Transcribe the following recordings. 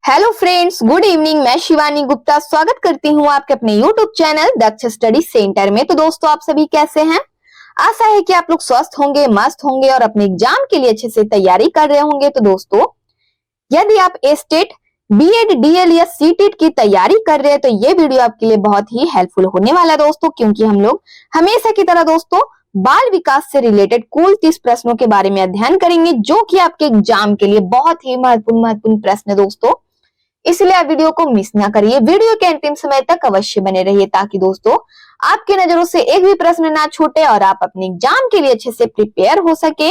Hello friends, good evening. मैं शिवानी गुप्ता स्वागत करती हूँ आपके अपने यूट्यूब चैनल दक्ष स्टडी सेंटर में। तो दोस्तों, आप सभी कैसे हैं? आशा है कि आप लोग स्वस्थ होंगे, मस्त होंगे और अपने एग्जाम के लिए अच्छे से तैयारी कर रहे होंगे। तो दोस्तों, यदि आप एस्टेट, बीएड, डीएल या सीटेट की तैयारी कर रहे हैं तो ये वीडियो आपके लिए बहुत ही हेल्पफुल होने वाला है दोस्तों, क्योंकि हम लोग हमेशा की तरह दोस्तों बाल विकास से रिलेटेड कुल 30 प्रश्नों के बारे में अध्ययन करेंगे, जो कि आपके एग्जाम के लिए बहुत ही महत्वपूर्ण प्रश्न है दोस्तों। इसलिए आप वीडियो को मिस ना करिए, वीडियो के अंतिम समय तक अवश्य बने रहिए, ताकि दोस्तों आपके नजरों से एक भी प्रश्न ना छूटे और आप अपने एग्जाम के लिए अच्छे से प्रिपेयर हो सके।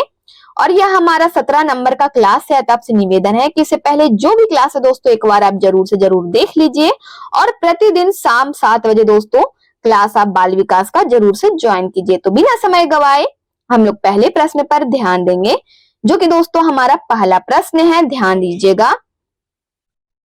और यह हमारा 17 नंबर का क्लास है। तो आपसे निवेदन है कि इससे पहले जो भी क्लास है दोस्तों, एक बार आप जरूर से जरूर देख लीजिए और प्रतिदिन शाम 7 बजे दोस्तों क्लास आप बाल विकास का जरूर से ज्वाइन कीजिए। तो बिना समय गवाए हम लोग पहले प्रश्न पर ध्यान देंगे, जो कि दोस्तों हमारा पहला प्रश्न है। ध्यान दीजिएगा।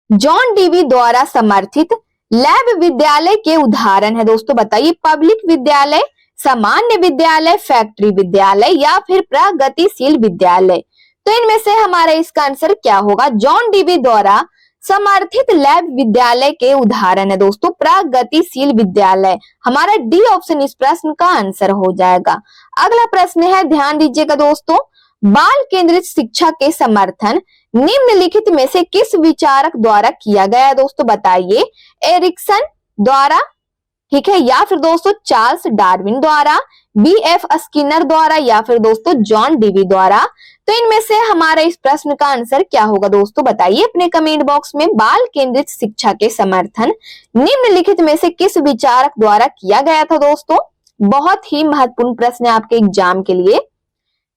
जॉन डीवी द्वारा समर्थित लैब विद्यालय के उदाहरण है दोस्तों। बताइए, पब्लिक विद्यालय, सामान्य विद्यालय, फैक्ट्री विद्यालय या फिर प्रगतिशील विद्यालय। तो इनमें से हमारा इसका आंसर क्या होगा? जॉन डीवी द्वारा समर्थित लैब विद्यालय के उदाहरण है दोस्तों प्रगतिशील विद्यालय। हमारा डी ऑप्शन इस प्रश्न का आंसर हो जाएगा। अगला प्रश्न है, ध्यान दीजिएगा दोस्तों। बाल केंद्रित शिक्षा के समर्थन निम्नलिखित में से किस विचारक द्वारा किया गया है दोस्तों? बताइए, एरिक्सन द्वारा, ठीक है, या फिर दोस्तों चार्ल्स डार्विन द्वारा, बीएफ स्किनर द्वारा या फिर दोस्तों जॉन डीवी द्वारा। तो इनमें से हमारा इस प्रश्न का आंसर क्या होगा दोस्तों? बताइए अपने कमेंट बॉक्स में। बाल केंद्रित शिक्षा के समर्थन निम्नलिखित में से किस विचारक द्वारा किया गया था दोस्तों? बहुत ही महत्वपूर्ण प्रश्न है आपके एग्जाम के लिए।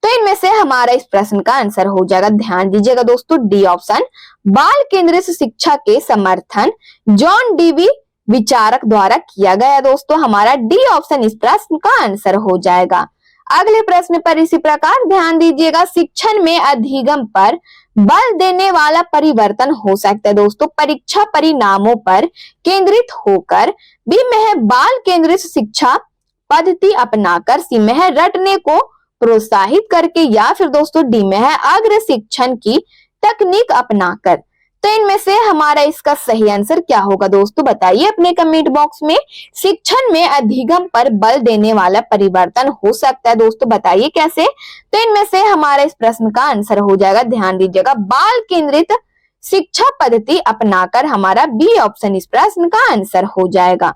तो इनमें से हमारा इस प्रश्न का आंसर हो जाएगा, ध्यान दीजिएगा दोस्तों, डी ऑप्शन। बाल केंद्रित शिक्षा के समर्थन जॉन डीवी विचारक द्वारा किया गया दोस्तों। हमारा डी ऑप्शन इस प्रश्न का आंसर हो जाएगा। अगले प्रश्न पर इसी प्रकार ध्यान दीजिएगा। शिक्षण में अधिगम पर बल देने वाला परिवर्तन हो सकता है दोस्तों परीक्षा परिणामों पर केंद्रित होकर। बी में है बाल केंद्रित शिक्षा पद्धति अपनाकर, सी में है रटने को प्रोत्साहित करके या फिर दोस्तों डी में है अग्र शिक्षण की तकनीक अपनाकर। तो इनमें से हमारा इसका सही आंसर क्या होगा दोस्तों? बताइए अपने कमेंट बॉक्स में। शिक्षण में अधिगम पर बल देने वाला परिवर्तन हो सकता है दोस्तों, बताइए कैसे? तो इनमें से हमारा इस प्रश्न का आंसर हो जाएगा, ध्यान दीजिएगा, बाल केंद्रित शिक्षा पद्धति अपनाकर। हमारा बी ऑप्शन इस प्रश्न का आंसर हो जाएगा।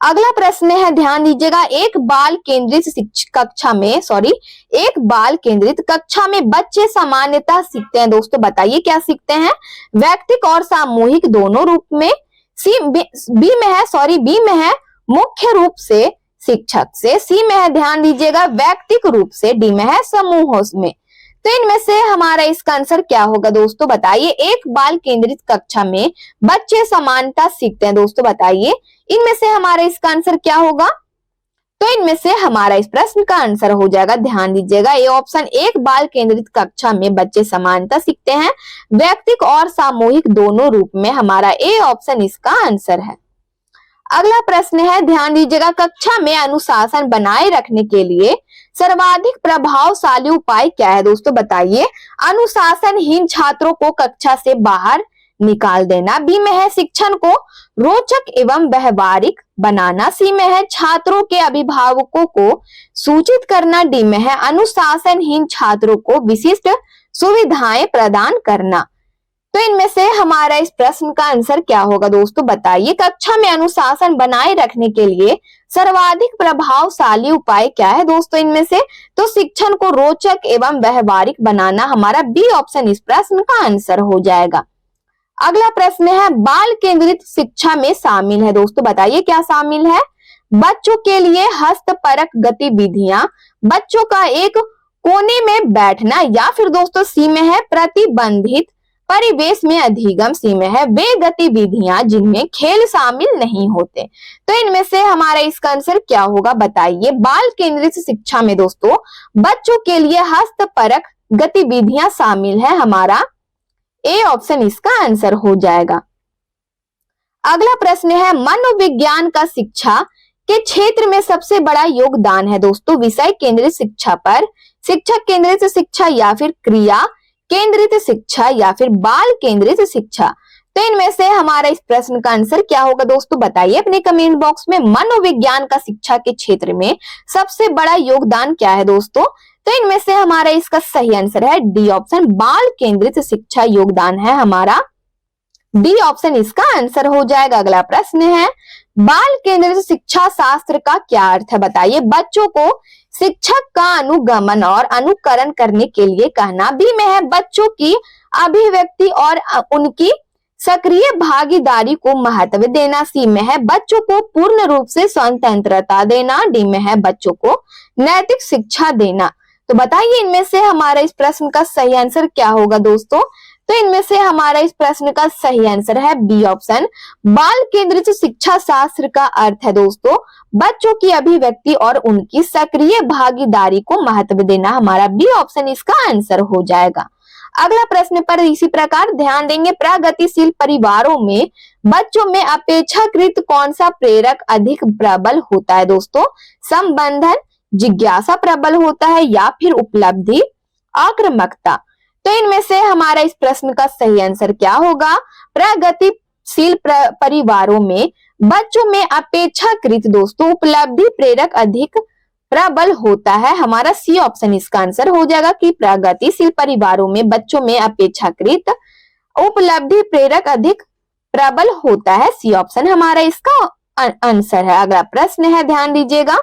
अगला प्रश्न है, ध्यान दीजिएगा। एक बाल केंद्रित कक्षा में बच्चे सामान्यतः सीखते हैं दोस्तों। बताइए क्या सीखते हैं? वैयक्तिक और सामूहिक दोनों रूप में। बी में है मुख्य रूप से शिक्षक से, सी में है ध्यान दीजिएगा वैयक्तिक रूप से, डी में है समूहों में। तो इनमें से हमारा इसका आंसर क्या होगा दोस्तों? बताइए, एक बाल केंद्रित कक्षा में बच्चे समानता सीखते हैं दोस्तों। बताइए इनमें से हमारा इसका आंसर क्या होगा? तो इनमें से हमारा इस प्रश्न का आंसर हो जाएगा, ध्यान दीजिएगा, ए ऑप्शन। एक बाल केंद्रित कक्षा में बच्चे समानता सीखते हैं वैयक्तिक और सामूहिक दोनों रूप में। हमारा ए ऑप्शन इसका आंसर है। अगला प्रश्न है, ध्यान दीजिएगा। कक्षा में अनुशासन बनाए रखने के लिए सर्वाधिक प्रभावशाली उपाय क्या है दोस्तों? बताइए, अनुशासनहीन छात्रों को कक्षा से बाहर निकाल देना, बी में है शिक्षण को रोचक एवं व्यवहारिक बनाना, सी में है छात्रों के अभिभावकों को सूचित करना, डी में है अनुशासनहीन छात्रों को विशिष्ट सुविधाएं प्रदान करना। तो इनमें से हमारा इस प्रश्न का आंसर क्या होगा दोस्तों? बताइए, कक्षा में अनुशासन बनाए रखने के लिए सर्वाधिक प्रभावशाली उपाय क्या है दोस्तों? इनमें से तो शिक्षण को रोचक एवं व्यवहारिक बनाना। हमारा बी ऑप्शन इस प्रश्न का आंसर हो जाएगा। अगला प्रश्न है, बाल केंद्रित शिक्षा में शामिल है दोस्तों। बताइए क्या शामिल है? बच्चों के लिए हस्तपरक गतिविधियां, बच्चों का एक कोने में बैठना या फिर दोस्तों सी में है प्रतिबंधित परिवेश में अधिगम, सी में है वे गतिविधियां जिनमें खेल शामिल नहीं होते। तो इनमें से हमारा इसका आंसर क्या होगा? बताइए, बाल केंद्रित शिक्षा में दोस्तों बच्चों के लिए हस्तपरक गतिविधियां शामिल है। हमारा ए ऑप्शन इसका आंसर हो जाएगा। अगला प्रश्न है, मनोविज्ञान का शिक्षा के क्षेत्र में सबसे बड़ा योगदान है दोस्तों विषय केंद्रित शिक्षा पर, शिक्षक केंद्रित शिक्षा या फिर क्रिया केंद्रित शिक्षा या फिर बाल केंद्रित शिक्षा। तो इनमें से हमारा इस प्रश्न का आंसर क्या होगा दोस्तों, बताइए अपने कमेंट बॉक्स में। मनोविज्ञान का शिक्षा के क्षेत्र में सबसे बड़ा योगदान क्या है दोस्तों? तो इनमें से हमारा इसका सही आंसर है डी ऑप्शन, बाल केंद्रित शिक्षा योगदान है हमारा। डी ऑप्शन इसका आंसर हो जाएगा। अगला प्रश्न है, बाल केंद्रित शिक्षा शास्त्र का क्या अर्थ है, बताइए। बच्चों को शिक्षक का अनुगमन और अनुकरण करने के लिए कहना। बी में है बच्चों की अभिव्यक्ति और उनकी सक्रिय भागीदारी को महत्व देना। सी में है बच्चों को पूर्ण रूप से स्वतंत्रता देना। डी में है बच्चों को नैतिक शिक्षा देना। तो बताइए इनमें से हमारा इस प्रश्न का सही आंसर क्या होगा दोस्तों? तो इनमें से हमारा इस प्रश्न का सही आंसर है बी ऑप्शन, बाल केंद्रित शिक्षा शास्त्र का अर्थ है दोस्तों बच्चों की अभिव्यक्ति और उनकी सक्रिय भागीदारी को महत्व देना। हमारा बी ऑप्शन इसका आंसर हो जाएगा। अगला प्रश्न पर इसी प्रकार ध्यान देंगे, प्रगतिशील परिवारों में बच्चों में अपेक्षाकृत कौन सा प्रेरक अधिक प्रबल होता है दोस्तों? संबंधन, जिज्ञासा प्रबल होता है या फिर उपलब्धि, आक्रामकता। तो इनमें से हमारा इस प्रश्न का सही आंसर क्या होगा? प्रगतिशील परिवारों में बच्चों में अपेक्षाकृत दोस्तों उपलब्धि प्रेरक अधिक प्रबल होता है। हमारा सी ऑप्शन इसका आंसर हो जाएगा कि प्रगतिशील परिवारों में बच्चों में अपेक्षाकृत उपलब्धि प्रेरक अधिक प्रबल होता है। सी ऑप्शन हमारा इसका आंसर है। अगला प्रश्न है, ध्यान दीजिएगा,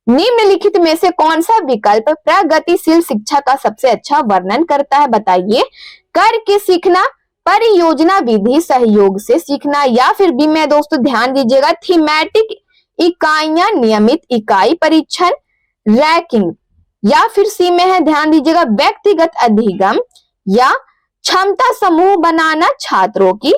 निम्नलिखित में से कौन सा विकल्प प्रगतिशील शिक्षा का सबसे अच्छा वर्णन करता है, बताइए। करके सीखना, परियोजना विधि सहयोग से सीखना, या फिर बी में दोस्तों ध्यान दीजिएगा थीमेटिक इकाइयां, नियमित इकाई परीक्षण, रैंकिंग, या फिर सी में है ध्यान दीजिएगा व्यक्तिगत अधिगम या क्षमता समूह बनाना, छात्रों की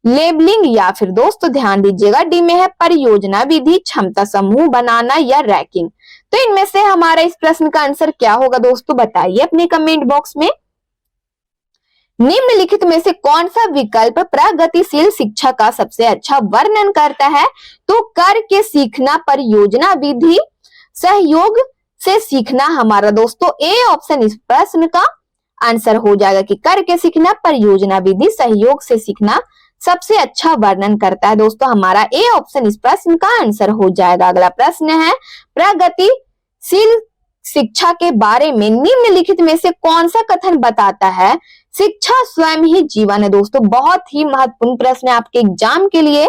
लेबलिंग, या फिर दोस्तों ध्यान दीजिएगा डी में है परियोजना विधि, क्षमता समूह बनाना या रैंकिंग। तो इनमें से हमारा इस प्रश्न का आंसर क्या होगा दोस्तों, बताइए अपने कमेंट बॉक्स में। निम्नलिखित में से कौन सा विकल्प प्रगतिशील शिक्षा का सबसे अच्छा वर्णन करता है? तो करके सीखना, परियोजना विधि, सहयोग से सीखना। हमारा दोस्तों ए ऑप्शन इस प्रश्न का आंसर हो जाएगा कि करके सीखना, परियोजना विधि, सहयोग से सीखना सबसे अच्छा वर्णन करता है दोस्तों। हमारा ए ऑप्शन इस प्रश्न का आंसर हो जाएगा। अगला प्रश्न है, प्रगतिशील शिक्षा के बारे में निम्नलिखित में से कौन सा कथन बताता है शिक्षा स्वयं ही जीवन है दोस्तों। बहुत ही महत्वपूर्ण प्रश्न है आपके एग्जाम के लिए।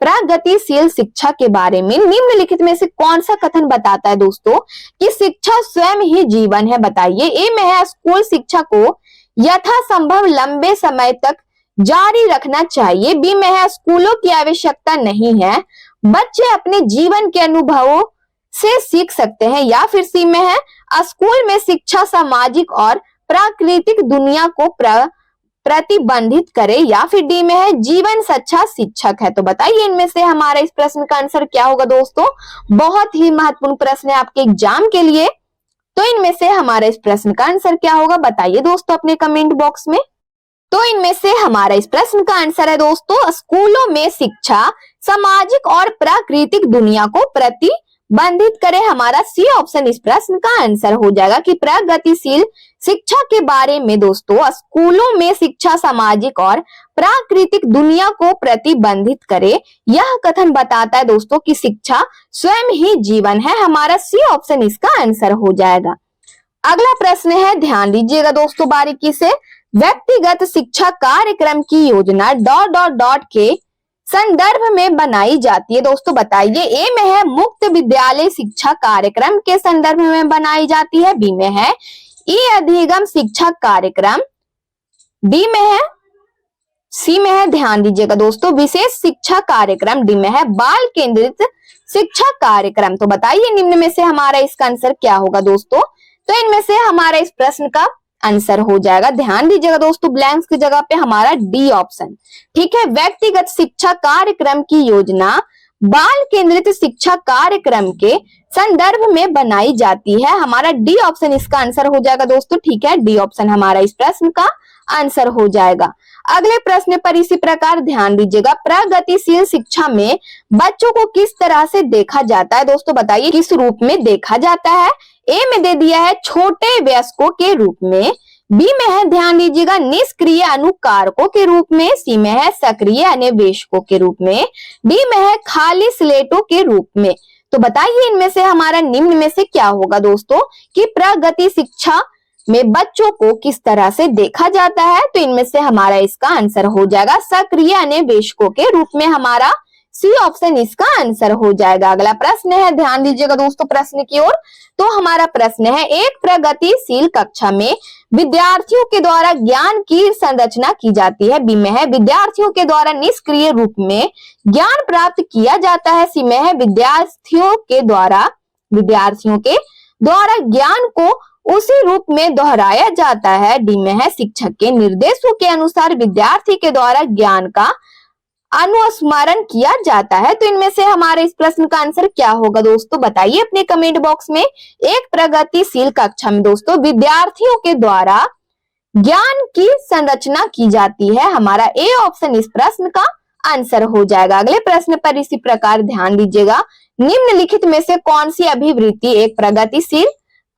प्रगतिशील शिक्षा के बारे में निम्नलिखित में से कौन सा कथन बताता है दोस्तों कि शिक्षा स्वयं ही जीवन है, बताइए। ए में है स्कूल शिक्षा को यथासंभव लंबे समय तक जारी रखना चाहिए। बी में है स्कूलों की आवश्यकता नहीं है, बच्चे अपने जीवन के अनुभवों से सीख सकते हैं, या फिर सी में है स्कूल में शिक्षा सामाजिक और प्राकृतिक दुनिया को प्रतिबंधित करे, या फिर डी में है जीवन सच्चा शिक्षक है। तो बताइए इनमें से हमारा इस प्रश्न का आंसर क्या होगा दोस्तों? बहुत ही महत्वपूर्ण प्रश्न है आपके एग्जाम के लिए। तो इनमें से हमारा इस प्रश्न का आंसर क्या होगा, बताइए दोस्तों अपने कमेंट बॉक्स में। तो इनमें से हमारा इस प्रश्न का आंसर है दोस्तों स्कूलों में शिक्षा सामाजिक और प्राकृतिक दुनिया को प्रतिबंधित करे। हमारा सी ऑप्शन इस प्रश्न का आंसर हो जाएगा कि प्रगतिशील शिक्षा के बारे में दोस्तों स्कूलों में शिक्षा सामाजिक और प्राकृतिक दुनिया को प्रतिबंधित करे। यह कथन बताता है दोस्तों कि शिक्षा स्वयं ही जीवन है। हमारा सी ऑप्शन इसका आंसर हो जाएगा। अगला प्रश्न है, ध्यान दीजिएगा दोस्तों बारीकी से, व्यक्तिगत शिक्षा कार्यक्रम की योजना ... के संदर्भ में बनाई जाती है दोस्तों, बताइए। ए में है मुक्त विद्यालय शिक्षा कार्यक्रम के संदर्भ में बनाई जाती है। बी में है ई अधिगम शिक्षा कार्यक्रम, डी में है, सी में है ध्यान दीजिएगा दोस्तों विशेष शिक्षा कार्यक्रम, डी में है बाल केंद्रित शिक्षा कार्यक्रम। तो बताइए निम्न में से हमारा इसका आंसर क्या होगा दोस्तों? तो इनमें से हमारा इस प्रश्न का आंसर हो जाएगा, ध्यान दीजिएगा दोस्तों ब्लैंक्स की जगह पे हमारा डी ऑप्शन, ठीक है। व्यक्तिगत शिक्षा कार्यक्रम की योजना बाल केंद्रित शिक्षा कार्यक्रम के संदर्भ में बनाई जाती है। हमारा डी ऑप्शन इसका आंसर हो जाएगा दोस्तों, ठीक है। डी ऑप्शन हमारा इस प्रश्न का आंसर हो जाएगा। अगले प्रश्न पर इसी प्रकार ध्यान दीजिएगा, प्रगतिशील शिक्षा में बच्चों को किस तरह से देखा जाता है दोस्तों, बताइए किस रूप में देखा जाता है। ए में दे दिया है छोटे वयस्कों के रूप में, बी में है, ध्यान दीजिएगा, निष्क्रिय अनुकारकों के रूप में। सी में है, सक्रिय अन्वेषकों के रूप में। डी में है, खाली स्लेटों के रूप में। तो बताइए इनमें से हमारा निम्न में से क्या होगा दोस्तों कि प्रगति शिक्षा में बच्चों को किस तरह से देखा जाता है। तो इनमें से हमारा इसका आंसर हो जाएगा सक्रिय अन्वेषकों के रूप में। हमारा सी ऑप्शन इसका आंसर हो जाएगा। अगला प्रश्न है, ध्यान दीजिएगा दोस्तों प्रश्न की ओर। तो हमारा प्रश्न है, एक प्रगतिशील कक्षा में विद्यार्थियों के द्वारा ज्ञान की संरचना की जाती है। बी में है, विद्यार्थियों के द्वारा निष्क्रिय रूप में ज्ञान प्राप्त किया जाता है। सी में है, विद्यार्थियों के द्वारा ज्ञान को उसी रूप में दोहराया जाता है। डी में है, शिक्षक के निर्देशों के अनुसार विद्यार्थी के द्वारा ज्ञान का अनुस्मरण किया जाता है। तो इनमें से हमारे इस प्रश्न का आंसर क्या होगा दोस्तों, बताइए अपने कमेंट बॉक्स में। एक प्रगतिशील कक्षा में दोस्तों विद्यार्थियों के द्वारा ज्ञान की संरचना की जाती है। हमारा ए ऑप्शन इस प्रश्न का आंसर हो जाएगा। अगले प्रश्न पर इसी प्रकार ध्यान दीजिएगा, निम्नलिखित में से कौन सी अभिवृत्ति एक प्रगतिशील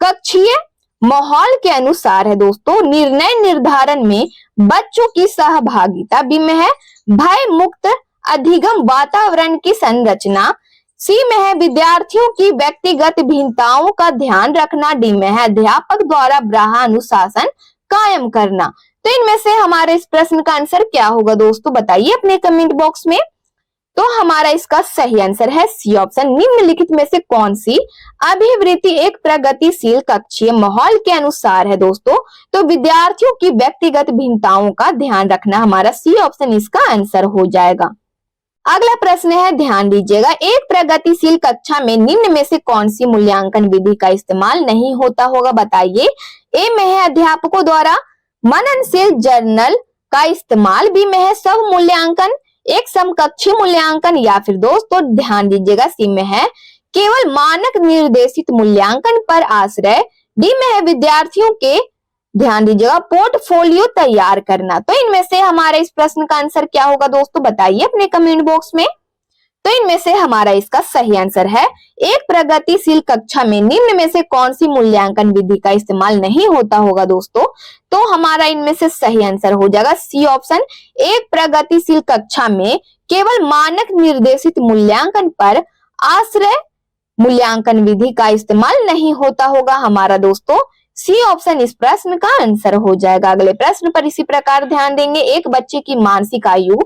कक्षीय माहौल के अनुसार है दोस्तों। निर्णय निर्धारण में बच्चों की सहभागिता। बी में है, भय मुक्त अधिगम वातावरण की संरचना। सी में है, विद्यार्थियों की व्यक्तिगत भिन्नताओं का ध्यान रखना। डी में है, अध्यापक द्वारा बाह्य अनुशासन कायम करना। तो इनमें से हमारे इस प्रश्न का आंसर क्या होगा दोस्तों, बताइए अपने कमेंट बॉक्स में। तो हमारा इसका सही आंसर है सी ऑप्शन। निम्नलिखित में से कौन सी अभिवृत्ति एक प्रगतिशील कक्षीय माहौल के अनुसार है दोस्तों। तो विद्यार्थियों की व्यक्तिगत भिन्नताओं का ध्यान रखना, हमारा सी ऑप्शन इसका आंसर हो जाएगा। अगला प्रश्न है, ध्यान दीजिएगा, एक प्रगतिशील कक्षा में निम्न में से कौन सी मूल्यांकन विधि का इस्तेमाल नहीं होता होगा, बताइए। ए में है, अध्यापकों द्वारा मननशील जर्नल का इस्तेमाल। बी में है, सब मूल्यांकन एक समकक्षी मूल्यांकन। या फिर दोस्तों ध्यान दीजिएगा, सी में है, केवल मानक निर्देशित मूल्यांकन पर आश्रय। डी में है, विद्यार्थियों के ध्यान दीजिएगा पोर्टफोलियो तैयार करना। तो इनमें से हमारे इस प्रश्न का आंसर क्या होगा दोस्तों, बताइए अपने कमेंट बॉक्स में। तो इनमें से हमारा इसका सही आंसर है, एक प्रगतिशील कक्षा में निम्न में से कौन सी मूल्यांकन विधि का इस्तेमाल नहीं होता होगा दोस्तों। तो हमारा इनमें से सही आंसर हो जाएगा सी ऑप्शन। एक प्रगतिशील कक्षा में केवल मानक निर्देशित मूल्यांकन पर आश्रय मूल्यांकन विधि का इस्तेमाल नहीं होता होगा। हमारा दोस्तों सी ऑप्शन इस प्रश्न का आंसर हो जाएगा। अगले प्रश्न पर इसी प्रकार ध्यान देंगे, एक बच्चे की मानसिक आयु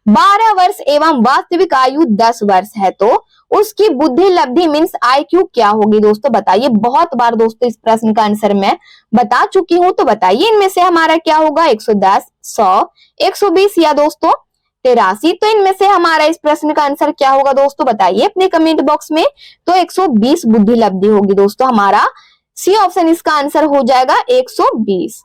12 वर्ष एवं वास्तविक आयु 10 वर्ष है, तो उसकी बुद्धि लब्धि मीन्स IQ क्या होगी दोस्तों, बताइए। बहुत बार दोस्तों इस प्रश्न का आंसर मैं बता चुकी हूं, तो बताइए इनमें से हमारा क्या होगा, 110, 100, 120 या दोस्तों 83। तो इनमें से हमारा इस प्रश्न का आंसर क्या होगा दोस्तों, बताइए अपने कमेंट बॉक्स में। तो 120 बुद्धि लब्धि होगी दोस्तों, हमारा सी ऑप्शन इसका आंसर हो जाएगा 120।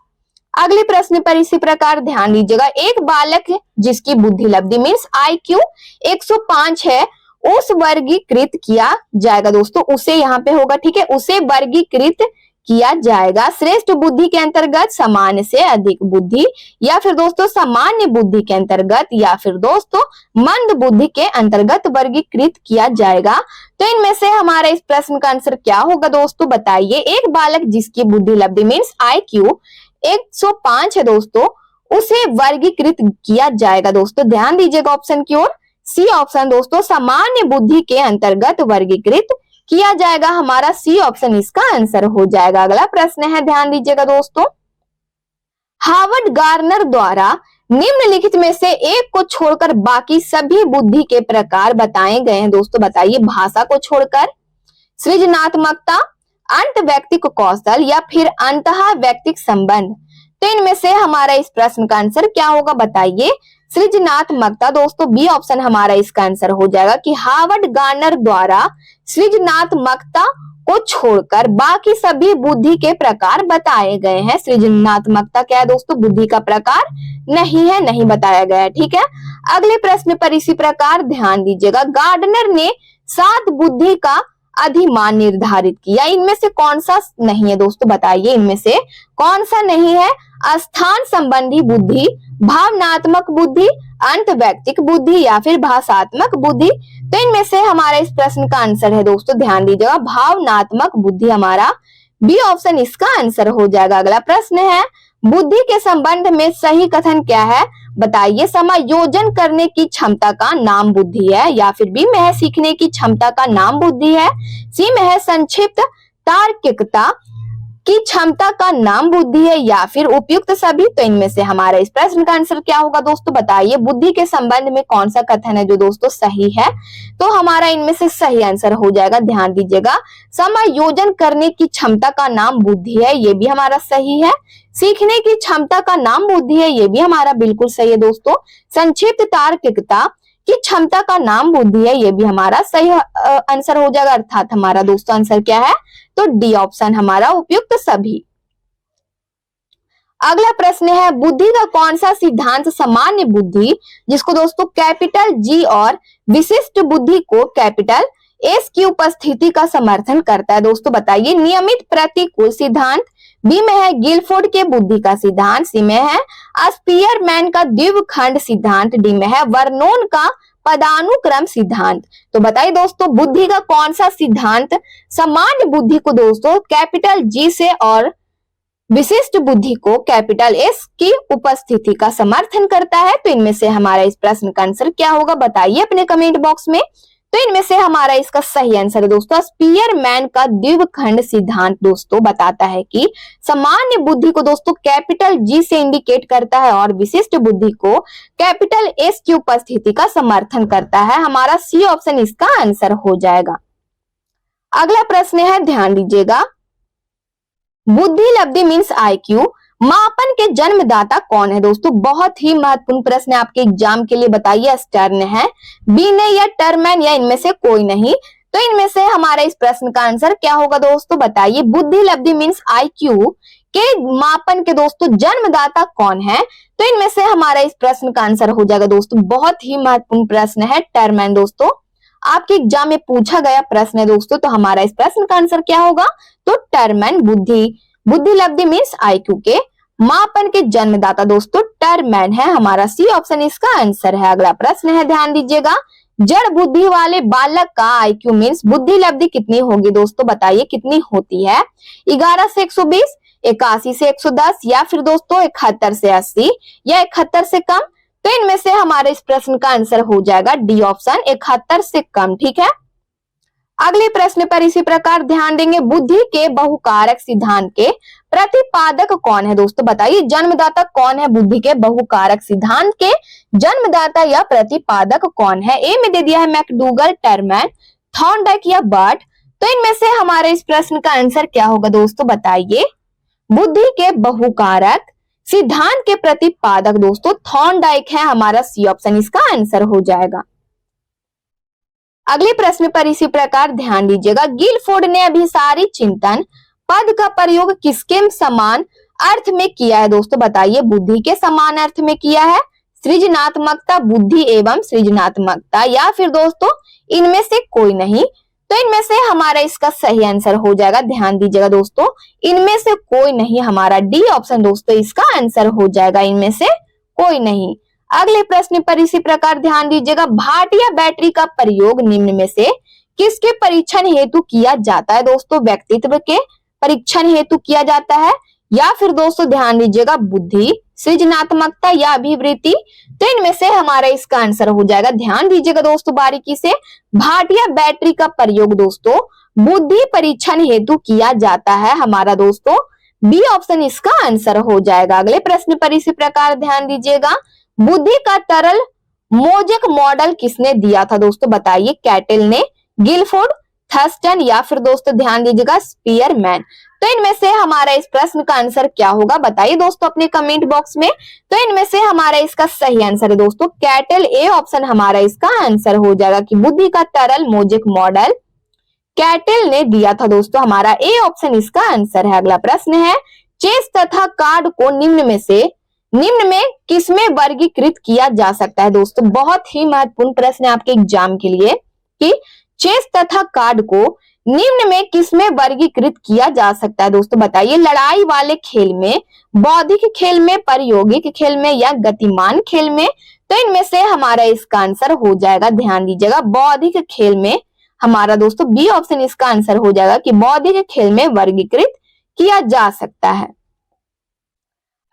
अगले प्रश्न पर इसी प्रकार ध्यान दीजिएगा, एक बालक जिसकी बुद्धि लब्धि मीन्स IQ 105 है, उस वर्गीकृत किया जाएगा दोस्तों, उसे यहाँ पे होगा, ठीक है, उसे वर्गीकृत किया जाएगा श्रेष्ठ बुद्धि के अंतर्गत, सामान्य से अधिक बुद्धि, या फिर दोस्तों सामान्य बुद्धि के अंतर्गत, या फिर दोस्तों मंद बुद्धि के अंतर्गत वर्गीकृत किया जाएगा। तो इनमें से हमारा इस प्रश्न का आंसर क्या होगा दोस्तों, बताइए। एक बालक जिसकी बुद्धि लब्धि मीन्स IQ 105 है दोस्तों, उसे वर्गीकृत किया जाएगा दोस्तों, ध्यान दीजिएगा ऑप्शन की ओर। सी ऑप्शन दोस्तों सामान्य बुद्धि के अंतर्गत वर्गीकृत किया जाएगा, हमारा सी ऑप्शन इसका आंसर हो जाएगा। अगला प्रश्न है, ध्यान दीजिएगा दोस्तों, हार्वर्ड गार्नर द्वारा निम्नलिखित में से एक को छोड़कर बाकी सभी बुद्धि के प्रकार बताए गए हैं दोस्तों, बताइए। भाषा को छोड़कर सृजनात्मकता, अंत व्यक्तिक कौशल, या फिर अंतः व्यक्तिक संबंध। तो इनमें से हमारा इस प्रश्न का आंसर क्या होगा, बताइए। सृजनात्मकता दोस्तों, बी ऑप्शन हमारा इसका आंसर हो जाएगा कि हार्वर्ड गार्नर द्वारा सृजनात्मकता को छोड़कर बाकी सभी बुद्धि के प्रकार बताए गए हैं। सृजनात्मकता क्या है दोस्तों, बुद्धि का प्रकार नहीं है, नहीं बताया गया है, ठीक है। अगले प्रश्न पर इसी प्रकार ध्यान दीजिएगा, गार्डनर ने 7 बुद्धि का अधिमान निर्धारित किया, इनमें से कौन सा नहीं है दोस्तों, बताइए इनमें से कौन सा नहीं है। स्थान संबंधी बुद्धि, भावनात्मक बुद्धि, अंत व्यक्तिक बुद्धि, या फिर भाषात्मक बुद्धि। तो इनमें से हमारा इस प्रश्न का आंसर है दोस्तों, ध्यान दीजिएगा भावनात्मक बुद्धि, हमारा बी ऑप्शन इसका आंसर हो जाएगा। अगला प्रश्न है, बुद्धि के संबंध में सही कथन क्या है? बताइए। समायोजन करने की क्षमता का नाम बुद्धि है, या फिर बी में है सीखने की क्षमता का नाम बुद्धि है, सी में है संक्षिप्त तार्किकता की क्षमता का नाम बुद्धि है, या फिर उपयुक्त सभी। तो इनमें से हमारा इस प्रश्न का आंसर क्या होगा दोस्तों? बताइए। बुद्धि के संबंध में कौन सा कथन है जो दोस्तों सही है? तो हमारा इनमें से सही आंसर हो जाएगा, ध्यान दीजिएगा, समायोजन करने की क्षमता का नाम बुद्धि है, ये भी हमारा सही है। सीखने की क्षमता का नाम बुद्धि है, ये भी हमारा बिल्कुल सही है दोस्तों। संक्षिप्त तार्किकता की क्षमता का नाम बुद्धि है, ये भी हमारा सही आंसर हो जाएगा। अर्थात हमारा दोस्तों आंसर क्या है? तो डी ऑप्शन हमारा उपयुक्त सभी। अगला प्रश्न है, बुद्धि का कौन सा सिद्धांत सामान्य बुद्धि जिसको दोस्तों कैपिटल जी और विशिष्ट बुद्धि को कैपिटल एस की उपस्थिति का समर्थन करता है? दोस्तों बताइए। नियमित प्रतिकूल सिद्धांत, बी में है गिलफोर्ड के बुद्धि का सिद्धांत, सी में है स्पीयरमैन का द्विखंड सिद्धांत, डी में है वर्नोन का पदानुक्रम सिद्धांत। तो बताइए दोस्तों, बुद्धि का कौन सा सिद्धांत सामान्य बुद्धि को दोस्तों कैपिटल जी से और विशिष्ट बुद्धि को कैपिटल एस की उपस्थिति का समर्थन करता है? तो इनमें से हमारा इस प्रश्न का आंसर क्या होगा? बताइए अपने कमेंट बॉक्स में। तो इनमें से हमारा इसका सही आंसर है दोस्तों स्पीयरमैन का द्विखंड सिद्धांत दोस्तों बताता है कि सामान्य बुद्धि को दोस्तों कैपिटल जी से इंडिकेट करता है और विशिष्ट बुद्धि को कैपिटल एस की उपस्थिति का समर्थन करता है। हमारा सी ऑप्शन इसका आंसर हो जाएगा। अगला प्रश्न है, ध्यान दीजिएगा, बुद्धि लब्धि मीन्स IQ मापन के जन्मदाता कौन है? दोस्तों बहुत ही महत्वपूर्ण प्रश्न है आपके एग्जाम के लिए। बताइए, स्टर्न है, बीने या टर्मैन, या इनमें से कोई नहीं? तो इनमें से हमारा इस प्रश्न का आंसर क्या होगा दोस्तों? बताइए। बुद्धि लब्धि मीन्स IQ के मापन के दोस्तों जन्मदाता कौन है? तो इनमें से हमारा इस प्रश्न का आंसर हो जाएगा दोस्तों, बहुत ही महत्वपूर्ण प्रश्न है, टर्मैन। दोस्तों आपके एग्जाम में पूछा गया प्रश्न है दोस्तों, तो हमारा इस प्रश्न का आंसर क्या होगा? तो टर्मैन। बुद्धि लब्धि मीन्स IQ के मापन के जन्मदाता दोस्तों टर्मैन है। हमारा सी ऑप्शन इसका आंसर है। अगला प्रश्न है, ध्यान दीजिएगा, जड़ बुद्धि वाले बालक का IQ मीन्स बुद्धि लब्धि कितनी होगी? दोस्तों बताइए कितनी होती है? 11 से 120, 81 से 110, या फिर दोस्तों 71 से 80, या 71 से कम? तो इनमें से हमारे इस प्रश्न का आंसर हो जाएगा डी ऑप्शन 71 से कम। ठीक है। अगले प्रश्न पर इसी प्रकार ध्यान देंगे, बुद्धि के बहुकारक सिद्धांत के प्रतिपादक कौन है? दोस्तों बताइए, जन्मदाता कौन है? बुद्धि के बहुकारक सिद्धांत के जन्मदाता या प्रतिपादक कौन है? ए में दे दिया है मैकडूगल, टर्मैन, थॉर्नडाइक या बर्ट। तो इनमें से हमारे इस प्रश्न का आंसर क्या होगा दोस्तों? बताइए। बुद्धि के बहुकारक सिद्धांत के प्रतिपादक दोस्तों थॉर्नडाइक है। हमारा सी ऑप्शन इसका आंसर हो जाएगा। अगले प्रश्न पर इसी प्रकार ध्यान दीजिएगा, गिलफोर्ड ने अभिसारी चिंतन पद का प्रयोग किसके समान अर्थ में किया है? दोस्तों बताइए। बुद्धि के समान अर्थ में किया है, सृजनात्मकता, बुद्धि एवं सृजनात्मकता, या फिर दोस्तों इनमें से कोई नहीं? तो इनमें से हमारा इसका सही आंसर हो जाएगा, ध्यान दीजिएगा दोस्तों, इनमें से कोई नहीं। हमारा डी ऑप्शन दोस्तों इसका आंसर हो जाएगा, इनमें से कोई नहीं। अगले प्रश्न पर इसी प्रकार ध्यान दीजिएगा, भाटिया बैटरी का प्रयोग निम्न में से किसके परीक्षण हेतु किया जाता है? दोस्तों व्यक्तित्व के परीक्षण हेतु किया जाता है, या फिर दोस्तों ध्यान दीजिएगा बुद्धि, सृजनात्मकता या अभिवृत्ति? तो इनमें से हमारा इसका आंसर हो जाएगा, ध्यान दीजिएगा दोस्तों बारीकी से, भाटिया बैटरी का प्रयोग दोस्तों बुद्धि परीक्षण हेतु किया जाता है। हमारा दोस्तों बी ऑप्शन इसका आंसर हो जाएगा। अगले प्रश्न पर इसी प्रकार ध्यान दीजिएगा, बुद्धि का तरल मोजेक मॉडल किसने दिया था? दोस्तों बताइए। कैटल ने, गिलफोर्ड, थर्स्टन, या फिर दोस्तों ध्यान दीजिएगा स्पीयरमैन? तो इनमें से हमारा इस प्रश्न का आंसर क्या होगा? बताइए दोस्तों अपने कमेंट बॉक्स में। तो इनमें से हमारा इसका सही आंसर है दोस्तों कैटल, ए ऑप्शन हमारा इसका आंसर हो जाएगा कि बुद्धि का तरल मोजेक मॉडल कैटल ने दिया था दोस्तों। हमारा ए ऑप्शन इसका आंसर है। अगला प्रश्न है, चेस तथा कार्ड को निम्न में किसमें वर्गीकृत किया जा सकता है? दोस्तों बहुत ही महत्वपूर्ण प्रश्न है आपके एग्जाम के लिए कि चेस तथा कार्ड को निम्न में किसमें वर्गीकृत किया जा सकता है? दोस्तों बताइए। लड़ाई वाले खेल में, बौद्धिक खेल में, प्रायोगिक खेल में, या गतिमान खेल में? तो इनमें से हमारा इसका आंसर हो जाएगा, ध्यान दीजिएगा, बौद्धिक खेल में। हमारा दोस्तों बी ऑप्शन इसका आंसर हो जाएगा कि बौद्धिक खेल में वर्गीकृत किया जा सकता है।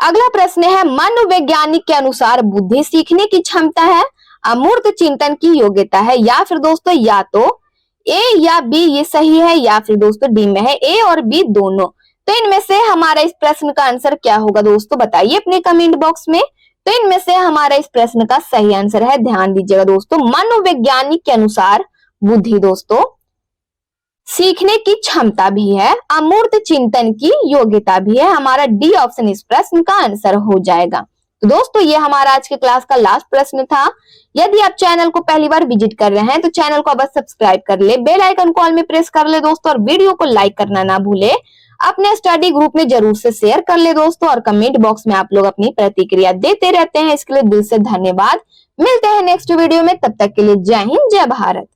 अगला प्रश्न है, मनोवैज्ञानिक के अनुसार बुद्धि सीखने की क्षमता है, अमूर्त चिंतन की योग्यता है, या फिर दोस्तों या तो ए या बी ये सही है, या फिर दोस्तों डी में है ए और बी दोनों। तो इनमें से हमारा इस प्रश्न का आंसर क्या होगा दोस्तों, बताइए अपने कमेंट बॉक्स में। तो इनमें से हमारा इस प्रश्न का सही आंसर है, ध्यान दीजिएगा दोस्तों, मनोवैज्ञानिक के अनुसार बुद्धि दोस्तों सीखने की क्षमता भी है, अमूर्त चिंतन की योग्यता भी है। हमारा डी ऑप्शन इस प्रश्न का आंसर हो जाएगा। तो दोस्तों ये हमारा आज के क्लास का लास्ट प्रश्न था। यदि आप चैनल को पहली बार विजिट कर रहे हैं तो चैनल को बस सब्सक्राइब कर ले, बेल आइकन को ऑल में प्रेस कर ले दोस्तों, और वीडियो को लाइक करना ना भूले। अपने स्टडी ग्रुप में जरूर से शेयर कर ले दोस्तों, और कमेंट बॉक्स में आप लोग अपनी प्रतिक्रिया देते रहते हैं, इसके लिए दिल से धन्यवाद। मिलते हैं नेक्स्ट वीडियो में, तब तक के लिए जय हिंद जय भारत।